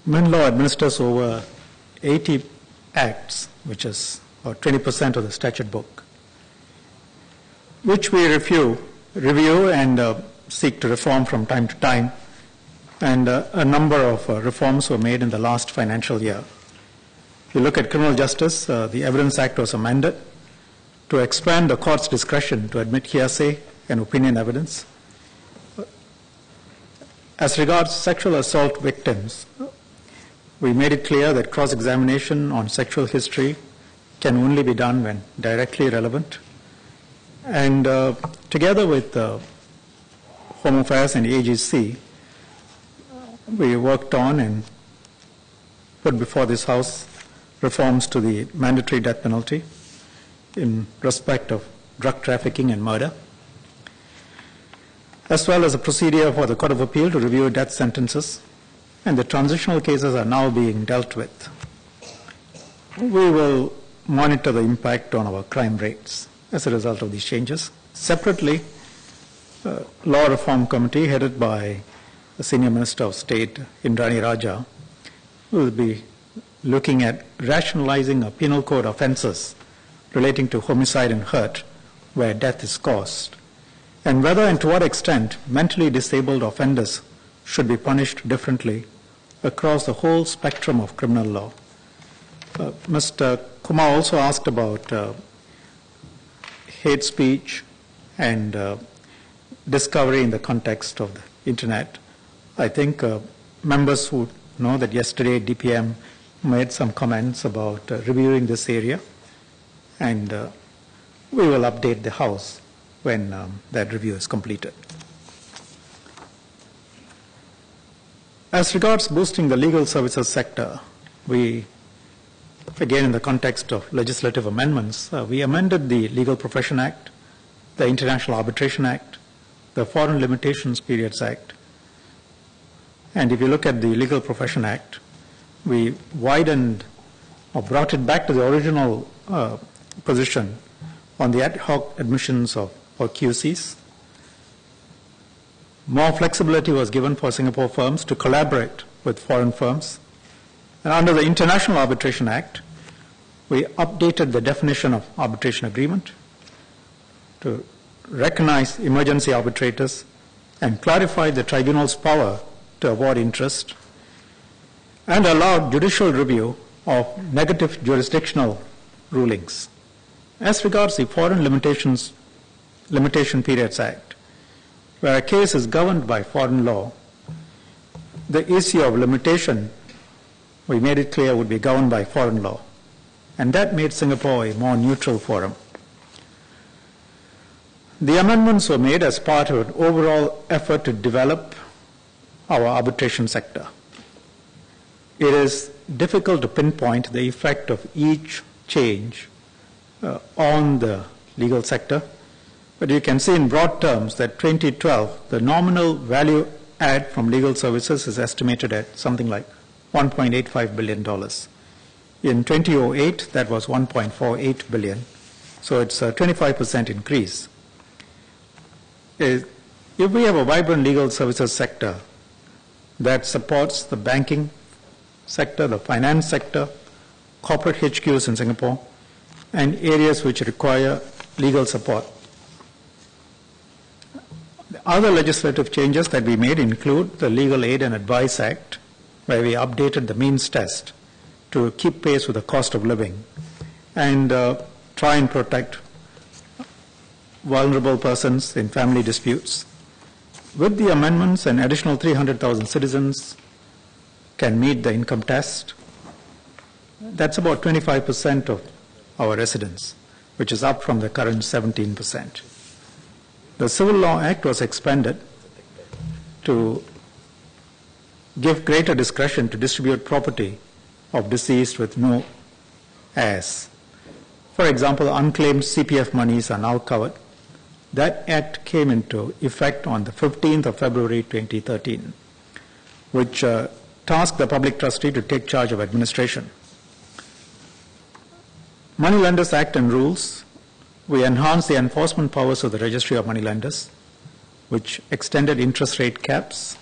MinLaw administers over 80 acts, which is about 20% of the statute book, which we review and seek to reform from time to time. And a number of reforms were made in the last financial year. If you look at criminal justice, the Evidence Act was amended to expand the court's discretion to admit hearsay and opinion evidence. As regards sexual assault victims, we made it clear that cross-examination on sexual history can only be done when directly relevant. And together with Home Affairs and AGC, we worked on and put before this House reforms to the mandatory death penalty in respect of drug trafficking and murder, as well as a procedure for the Court of Appeal to review death sentences, and the transitional cases are now being dealt with. We will monitor the impact on our crime rates as a result of these changes. Separately, Law Reform Committee headed by the Senior Minister of State, Indrani Raja, will be looking at rationalizing a penal code offenses relating to homicide and hurt where death is caused, and whether and to what extent mentally disabled offenders should be punished differently across the whole spectrum of criminal law. Mr. Kumar also asked about hate speech and discovery in the context of the internet. I think members who know that yesterday DPM made some comments about reviewing this area, and we will update the House when that review is completed. As regards boosting the legal services sector, we, again in the context of legislative amendments, we amended the Legal Profession Act, the International Arbitration Act, the Foreign Limitations Periods Act. And if you look at the Legal Profession Act, we widened or brought it back to the original position on the ad hoc admissions of QCs. More flexibility was given for Singapore firms to collaborate with foreign firms. And under the International Arbitration Act, we updated the definition of arbitration agreement to recognize emergency arbitrators and clarify the tribunal's power to award interest, and allowed judicial review of negative jurisdictional rulings. As regards the Foreign Limitation Periods Act, where a case is governed by foreign law, the issue of limitation, we made it clear, would be governed by foreign law. And that made Singapore a more neutral forum. The amendments were made as part of an overall effort to develop our arbitration sector. It is difficult to pinpoint the effect of each change on the legal sector, but you can see in broad terms that 2012, the nominal value add from legal services is estimated at something like $1.85 billion. In 2008, that was $1.48 billion, so it's a 25% increase. If we have a vibrant legal services sector that supports the banking sector, the finance sector, corporate HQs in Singapore, and areas which require legal support. The other legislative changes that we made include the Legal Aid and Advice Act, where we updated the means test to keep pace with the cost of living and try and protect vulnerable persons in family disputes. With the amendments, an additional 300,000 citizens can meet the income test. That's about 25% of our residents, which is up from the current 17%. The Civil Law Act was expanded to give greater discretion to distribute property of deceased with no heirs. For example, unclaimed CPF monies are now covered. That act came into effect on the 15th of February 2013, which tasked the public trustee to take charge of administration. Moneylenders Act and rules, we enhanced the enforcement powers of the Registry of Moneylenders, which extended interest rate caps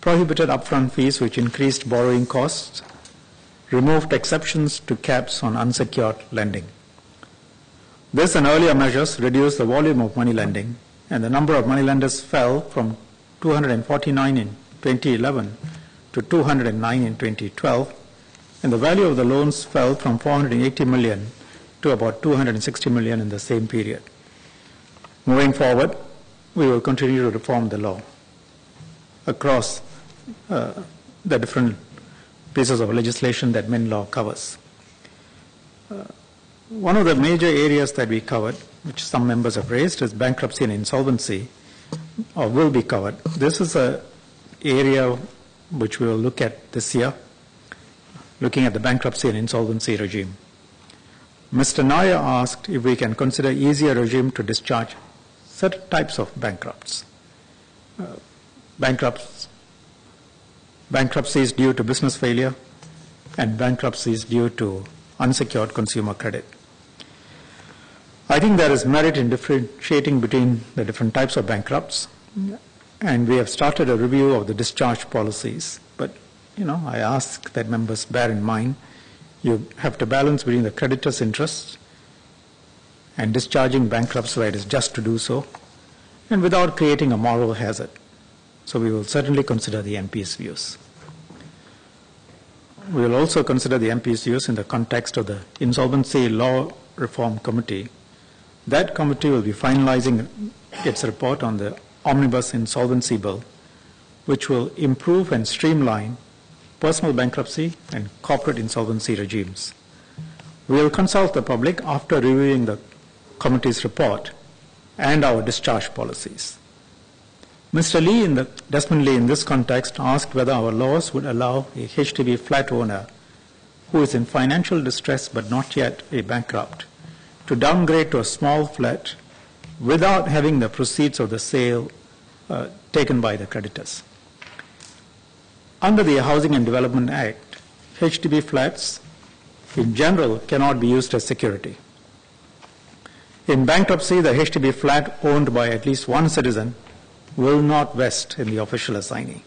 prohibited upfront fees which increased borrowing costs, removed exceptions to caps on unsecured lending. This and earlier measures reduced the volume of money lending, and the number of moneylenders fell from 249 in 2011 to 209 in 2012, and the value of the loans fell from 480 million to about 260 million in the same period. Moving forward, we will continue to reform the law across the different pieces of legislation that MinLaw covers. One of the major areas that we covered, which some members have raised, is bankruptcy and insolvency, or will be covered. This is an area which we will look at this year, looking at the bankruptcy and insolvency regime. Mr. Nair asked if we can consider easier regime to discharge certain types of bankrupts. Bankruptcies due to business failure and bankruptcies due to unsecured consumer credit. I think there is merit in differentiating between the different types of bankrupts, and we have started a review of the discharge policies. But, I ask that members bear in mind, you have to balance between the creditor's interests and discharging bankrupts where it is just to do so, and without creating a moral hazard. So we will certainly consider the MP's views. We will also consider the MP's views in the context of the Insolvency Law Reform Committee. That committee will be finalizing its report on the Omnibus Insolvency Bill, which will improve and streamline personal bankruptcy and corporate insolvency regimes. We will consult the public after reviewing the committee's report and our discharge policies. Mr. Desmond Lee, in this context, asked whether our laws would allow a HDB flat owner who is in financial distress but not yet a bankrupt to downgrade to a small flat without having the proceeds of the sale taken by the creditors. Under the Housing and Development Act, HDB flats in general cannot be used as security. In bankruptcy, the HDB flat owned by at least one citizen will not vest in the official assignee,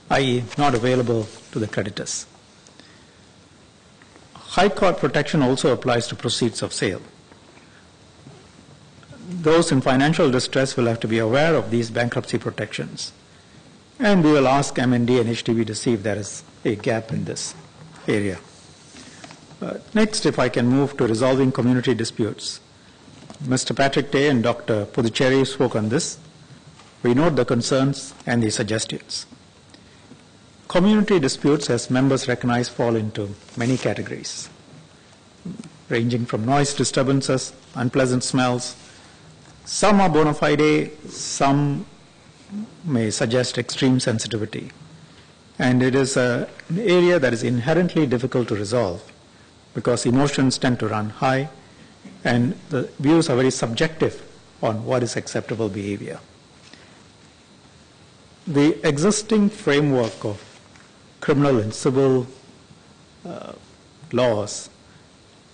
i.e. not available to the creditors. High court protection also applies to proceeds of sale. Those in financial distress will have to be aware of these bankruptcy protections, and we will ask MND and HDB to see if there is a gap in this area. Next, if I can move to resolving community disputes. Mr. Patrick Day and Dr. Puducherry spoke on this. We note the concerns and the suggestions. Community disputes, as members recognize, fall into many categories, ranging from noise disturbances, unpleasant smells. Some are bona fide, some may suggest extreme sensitivity. And it is an area that is inherently difficult to resolve because emotions tend to run high and the views are very subjective on what is acceptable behavior. The existing framework of criminal and civil laws,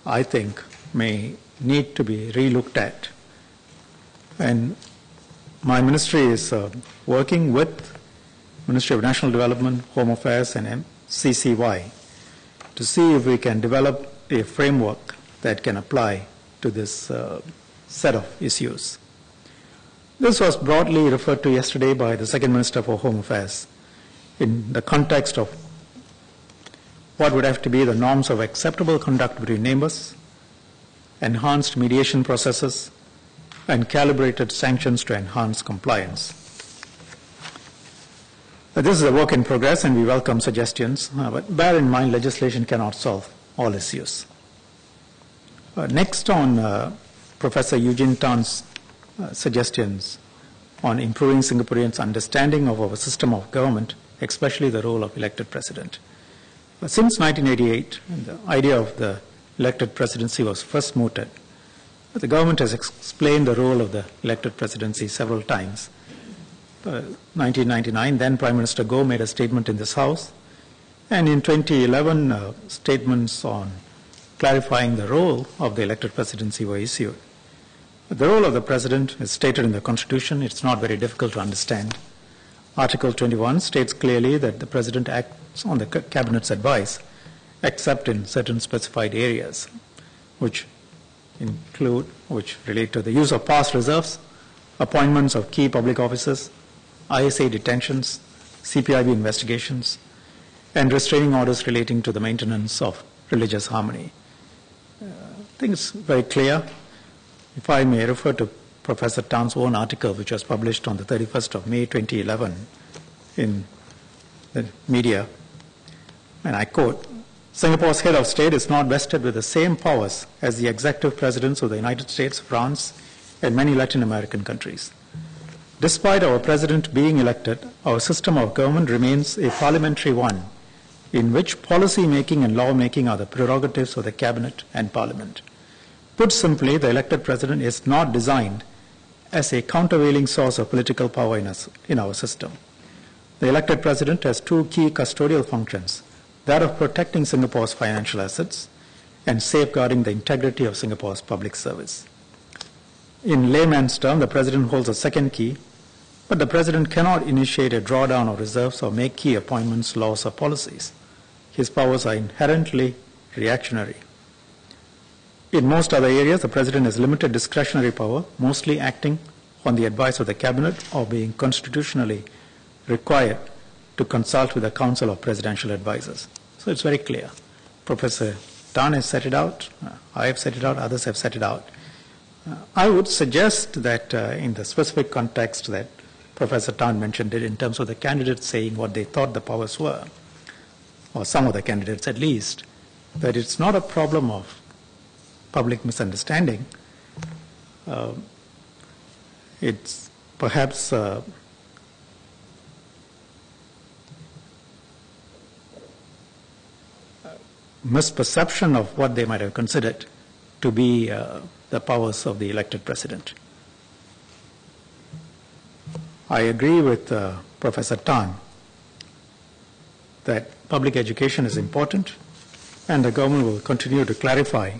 I think, may need to be relooked at. And my ministry is working with Ministry of National Development, Home Affairs, and CCY to see if we can develop a framework that can apply to this set of issues. This was broadly referred to yesterday by the Second Minister for Home Affairs in the context of what would have to be the norms of acceptable conduct between neighbors, enhanced mediation processes, and calibrated sanctions to enhance compliance. This is a work in progress and we welcome suggestions, but bear in mind legislation cannot solve all issues. Next on Professor Eugene Tan's suggestions on improving Singaporeans' understanding of our system of government, especially the role of elected president. Since 1988, the idea of the elected presidency was first mooted. The government has explained the role of the elected presidency several times. 1999, then Prime Minister Goh made a statement in this House, and in 2011, statements on clarifying the role of the elected presidency were issued. The role of the president is stated in the Constitution. It's not very difficult to understand. Article 21 states clearly that the President acts on the Cabinet's advice, except in certain specified areas, which relate to the use of past reserves, appointments of key public officers, ISA detentions, CPIB investigations, and restraining orders relating to the maintenance of religious harmony. I think it's very clear. If I may refer to Professor Tan's own article, which was published on the 31st of May 2011 in the media, and I quote, Singapore's head of state is not vested with the same powers as the executive presidents of the United States, France, and many Latin American countries. Despite our president being elected, our system of government remains a parliamentary one, in which policy making and law making are the prerogatives of the cabinet and parliament. Put simply, the elected president is not designed as a countervailing source of political power in our system. The elected president has two key custodial functions, that of protecting Singapore's financial assets and safeguarding the integrity of Singapore's public service. In layman's terms, the president holds a second key, but the president cannot initiate a drawdown of reserves or make key appointments, laws, or policies. His powers are inherently reactionary. In most other areas, the president has limited discretionary power, mostly acting on the advice of the cabinet or being constitutionally required to consult with the council of presidential advisors. So it's very clear. Professor Tan has set it out, I have set it out, others have set it out. I would suggest that in the specific context that Professor Tan mentioned it in terms of the candidates saying what they thought the powers were, or some of the candidates at least, that it's not a problem of public misunderstanding. It's perhaps misperception of what they might have considered to be the powers of the elected president. I agree with Professor Tan that public education is important, and the government will continue to clarify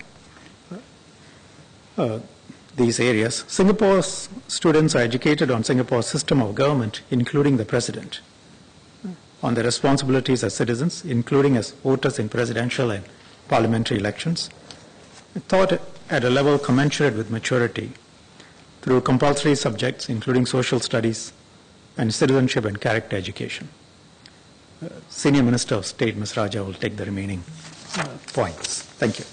these areas. Singapore's students are educated on Singapore's system of government, including the president, on their responsibilities as citizens, including as voters in presidential and parliamentary elections, taught at a level commensurate with maturity through compulsory subjects, including social studies and citizenship and character education. Senior Minister of State, Ms. Raja, will take the remaining points. Thank you.